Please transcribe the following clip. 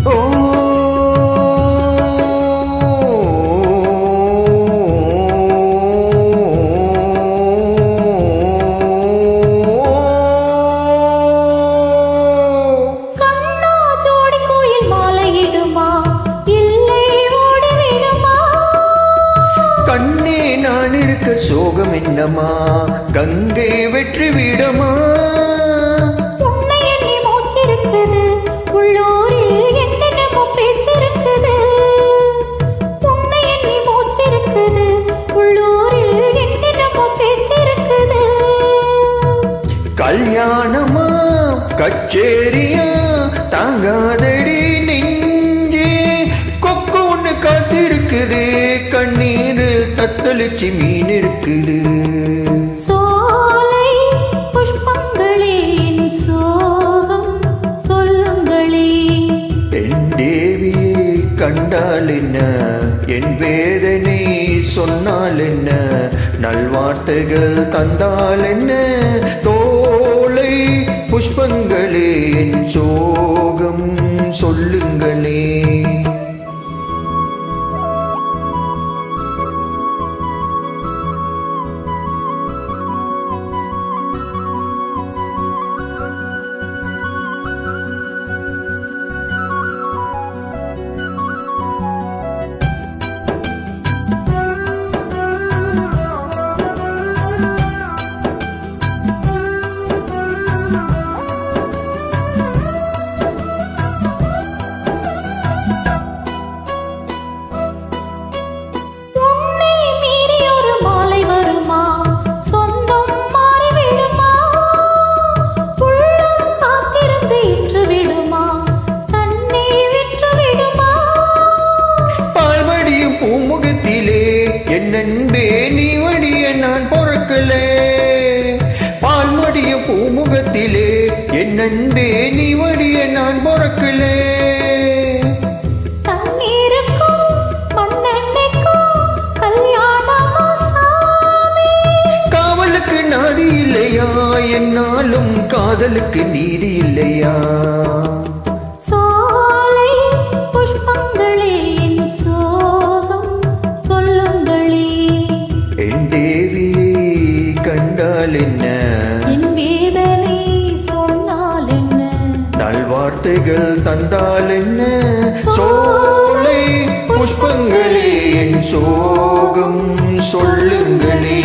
ஓ கண்ணே நான் இருக்க சோகம் என்னமா கங்கை வெற்றி விடமா உன்னை எண்ணி மூச்சிருக்குது உள்ளூரில் என்னென்னமோ பேச்சிருக்குது உன்னை எண்ணி மூச்சிருக்குது உள்ளூரில் என்னென்னமோ பேச்சிருக்குது கல்யாணமா கச்சேரியா தாங்காதடி நெஞ்சே கொக்கு ஒண்ணு காத்திருக்குது கண்ணீர் தத்தளிச்சு மீன் இருக்குது சோலை புஷ்பங்களே என் சோகம் சொல்லுங்களே என் தேவியை கண்டால் என்ன என் வேதனை சொன்னால் என்ன நல்வார்த்தைகள் தந்தால் என்ன தோலை புஷ்பங்களே என் சோகம் சொல்லுங்களே என் அன்பே நீ வடிய நான் பொறுக்கலே பால்மடிய பூமுகத்திலே என் அன்பே நீ வடிய நான் பொறுக்கலே காவலுக்கு நாதி இல்லையா என்னாலும் காதலுக்கு நீதி இல்லையா என்ன என் வேதனை சொன்னால் என்ன நல்வார்த்தைகள் தந்தால் என்ன சோலை புஷ்பங்களே என் சோகம் சொல்லுங்களே